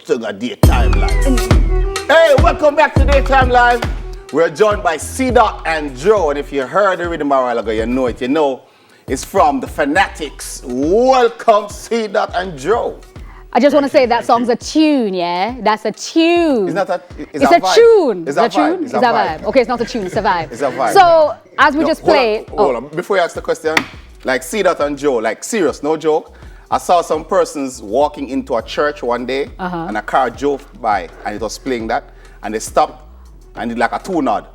to the Daytime Live. Hey, welcome back to Daytime Live. We're joined by C-Dot and Joe, and if you heard the rhythm a while ago, you know it. You know it's from the Fanatics. Welcome, C-Dot and Joe. I just want to say that song's a tune, yeah? That's a tune. It's not a It's a tune. It's a tune. It's a vibe. Okay, it's not a tune, it's a vibe. It's a vibe. So, as we just played... Hold on. Before you ask the question, like C-Dot and Joe, like serious, no joke. I saw some persons walking into a church one day, and a car drove by, and it was playing that, and they stopped and did like a two-nod.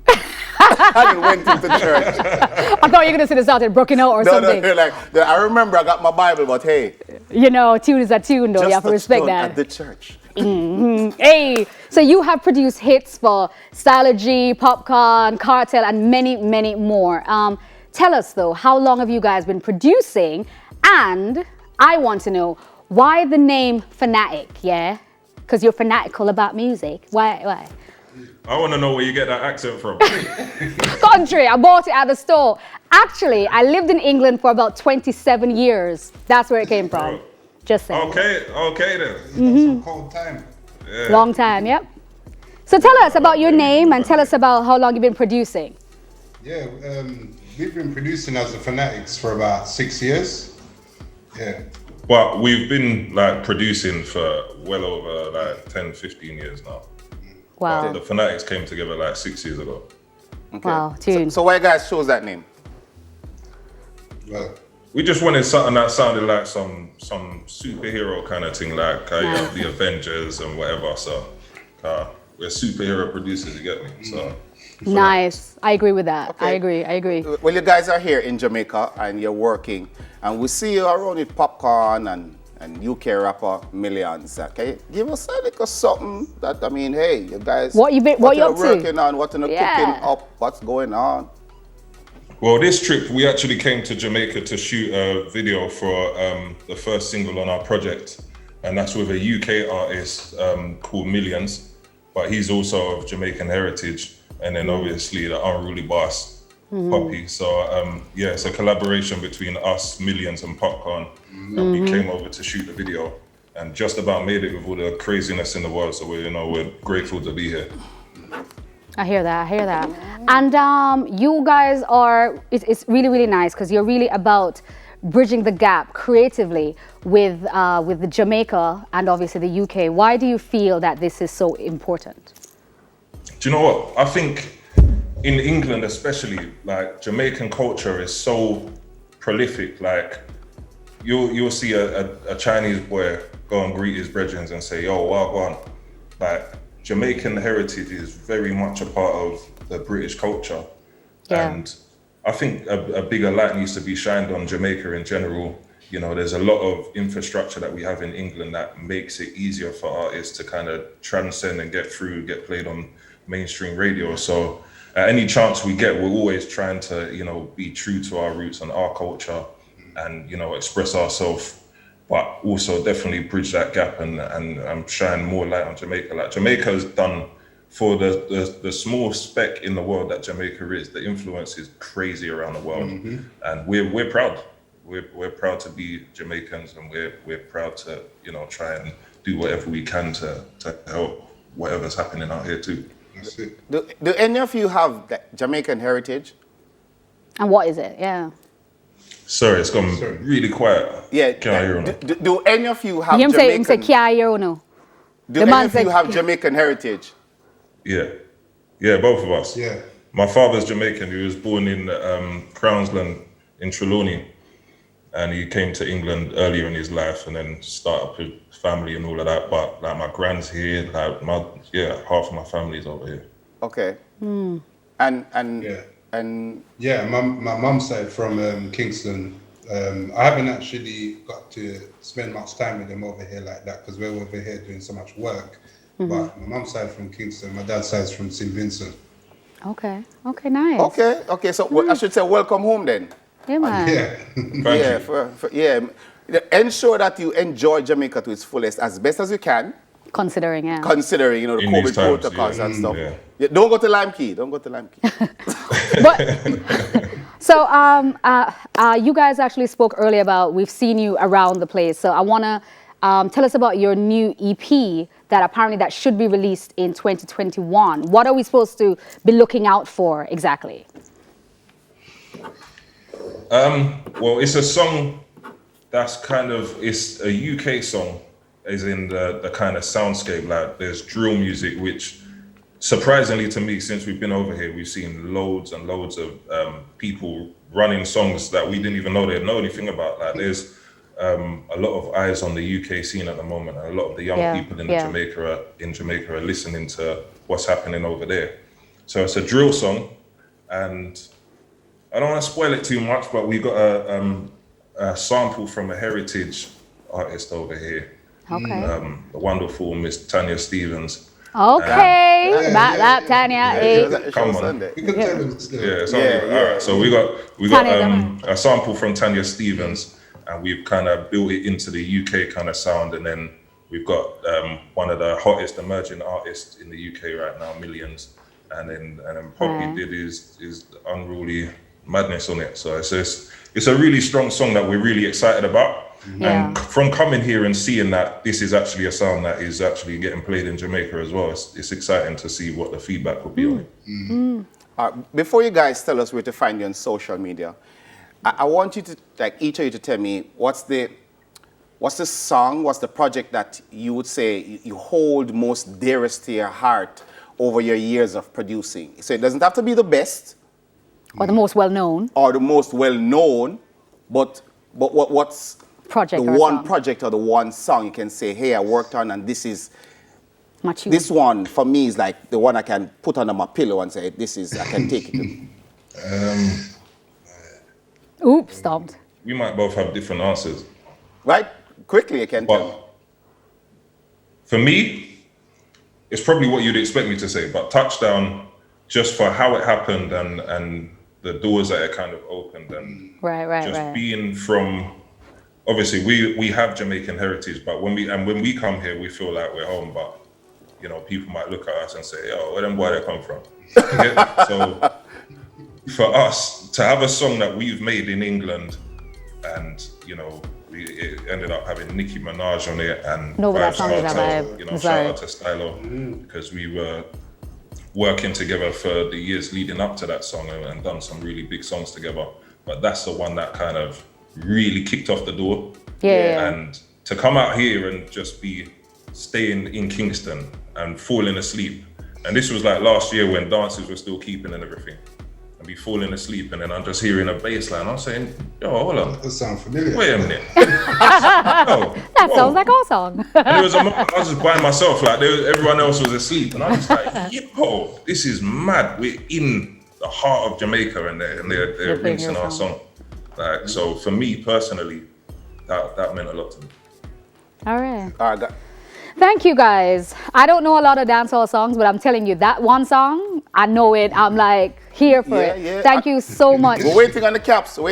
And it went into church. I thought you were going to say this out and broken out or something. No, I remember I got my Bible, but hey. You know, tune is a tune though, you have to respect that. At the church. Hey, so you have produced hits for Styler G, Popcorn, Cartel, and many, many more. Tell us though, how long have you guys been producing? And I want to know, why the name Fanatic, yeah? Because you're fanatical about music. Why? I want to know where you get that accent from. Country, I bought it at the store. Actually, I lived in England for about 27 years. That's where it came from. Just saying. Okay then. Some cold time. Yeah. Long time, yep. So tell us about your name and tell us about how long you've been producing. Yeah, we've been producing as the Fanatics for about 6 years. Yeah. But we've been like producing for well over like 10, 15 years now. Wow. The Fanatics came together like 6 years ago. Okay. Wow, tune. So why you guys chose that name? Well, We just wanted something that sounded like some superhero kind of thing, like the Avengers and whatever. So we're superhero producers, you get me? So Nice. I agree with that. Okay. I agree. Well, you guys are here in Jamaica and you're working, and we see you around with Popcorn and UK rapper Millions. Can you give us a little something that, I mean, hey, you guys, What you up to? working on, what you're Yeah. cooking up, what's going on? Well, this trip, we actually came to Jamaica to shoot a video for the first single on our project. And that's with a UK artist called Millions, but he's also of Jamaican heritage. And then obviously the Unruly Boss, Poppy. So yeah, it's a collaboration between us, Millions and Popcorn. And we came over to shoot the video and just about made it with all the craziness in the world. So we're grateful to be here. I hear that. And you guys are, it's really, really nice because you're really about bridging the gap creatively with the Jamaica and obviously the UK. Why do you feel that this is so important? Do you know what? I think in England especially, like Jamaican culture is so prolific. Like you'll see a Chinese boy go and greet his brethren and say, yo, wagwan. Like Jamaican heritage is very much a part of the British culture. Yeah. And I think a bigger light needs to be shined on Jamaica in general. You know, there's a lot of infrastructure that we have in England that makes it easier for artists to kind of transcend and get played on mainstream radio. So at any chance we get, we're always trying to, be true to our roots and our culture and, express ourselves, but also definitely bridge that gap and shine more light on Jamaica. Like Jamaica has done, for the small speck in the world that Jamaica is, the influence is crazy around the world. And we're proud. We're proud to be Jamaicans, and we're proud to, try and do whatever we can to help whatever's happening out here too. that's it. Do any of you have that Jamaican heritage? And what is it? Yeah. Sorry, it's gone really quiet. Yeah. Can I hear him? Do any of you have Him Jamaican? say, "Kia you know." Do the any man of you said- have Jamaican heritage? Yeah, both of us. Yeah. My father's Jamaican. He was born in Crownsland in Trelawney, and he came to England earlier in his life and then started up his family and all of that. But like my grand's here, like half of my family's over here. Okay. And Yeah. and Yeah, my mum's side from Kingston. I haven't actually got to spend much time with them over here like that because we're over here doing so much work. But my mum's side from Kingston, my dad's side is from St. Vincent. Okay, nice. okay. So I should say welcome home then. Yeah, man. Yeah. Thank you. Ensure that you enjoy Jamaica to its fullest as best as you can, Considering, yeah. considering the In COVID these times, protocols yeah. and stuff. Yeah. Yeah, don't go to Lime Key. But so you guys actually spoke earlier about we've seen you around the place. So I wanna Tell us about your new EP that apparently that should be released in 2021. What are we supposed to be looking out for exactly? Well, it's a song that's it's a UK song, as in the kind of soundscape. Like there's drill music, which surprisingly to me, since we've been over here, we've seen loads and loads of people running songs that we didn't even know they'd know anything about. Like there's a lot of eyes on the UK scene at the moment, and a lot of the young people in Jamaica are listening to what's happening over there. So it's a drill song, and I don't want to spoil it too much, but we got a sample from a heritage artist over here. Okay. The wonderful Miss Tanya Stevens. Okay. That Tanya. Come on. You can tell them still. Yeah, all right. So we got a sample from Tanya Stevens, and we've kind of built it into the UK kind of sound, and then we've got one of the hottest emerging artists in the UK right now, Millions, and then Poppy did his Unruly Madness on it. So it's a really strong song that we're really excited about. And from coming here and seeing that this is actually a sound that is actually getting played in Jamaica as well, it's exciting to see what the feedback will be on it. Before you guys tell us where to find you on social media, I want you to, like, each of you to tell me what's the song, what's the project that you would say you hold most dearest to your heart over your years of producing. So it doesn't have to be the best Or the most well-known. or the most well-known, but what's Project the or one song. project or the one song you can say, hey, I worked on, and this one for me is like the one I can put under my pillow and say, I can take it to. Oops, stopped. We might both have different answers. Right? Quickly, you can tell. But for me, it's probably what you'd expect me to say, but Touchdown, just for how it happened and the doors that it kind of opened, and Right. being from, obviously we have Jamaican heritage, but when we come here, we feel like we're home, but you know, people might look at us and say, oh, where them boy they come from? So for us to have a song that we've made in England, and you know, it ended up having Nicki Minaj on it, and No, but that Vybz song is Kartel, a vibe. you know, It's shout vibe. out to Stylo, because we were working together for the years leading up to that song and done some really big songs together. But that's the one that kind of really kicked off the door. Yeah. And to come out here and just be staying in Kingston and falling asleep. And this was like last year when dances were still keeping and everything. And be falling asleep, and then I'm just hearing a bass line. I'm saying, yo, hold on. That sounds familiar. Wait a minute. That Sounds like our song. And it was I was just by myself, like everyone else was asleep, and I was like, yo, this is mad. We're in the heart of Jamaica, and they're playing rinsing your our song. Like, so for me personally, that meant a lot to me. All right. All right, Thank you, guys. I don't know a lot of dancehall songs, but I'm telling you, that one song, I know it. I'm like here for it. Yeah. Thank you so much. we're waiting on the caps. So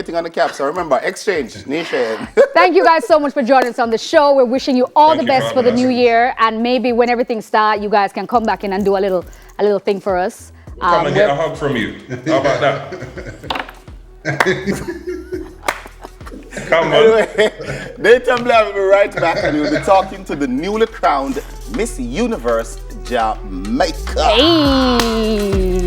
remember, exchange, nation. Thank you guys so much for joining us on the show. We're wishing you all Thank the you best for for the having new us. year, and maybe when everything starts, you guys can come back in and do a little thing for us. Come and get a hug from you. How about that? Come on. Anyway, Nathan Blair will be right back, and we'll be talking to the newly crowned Miss Universe Jamaica. Hey.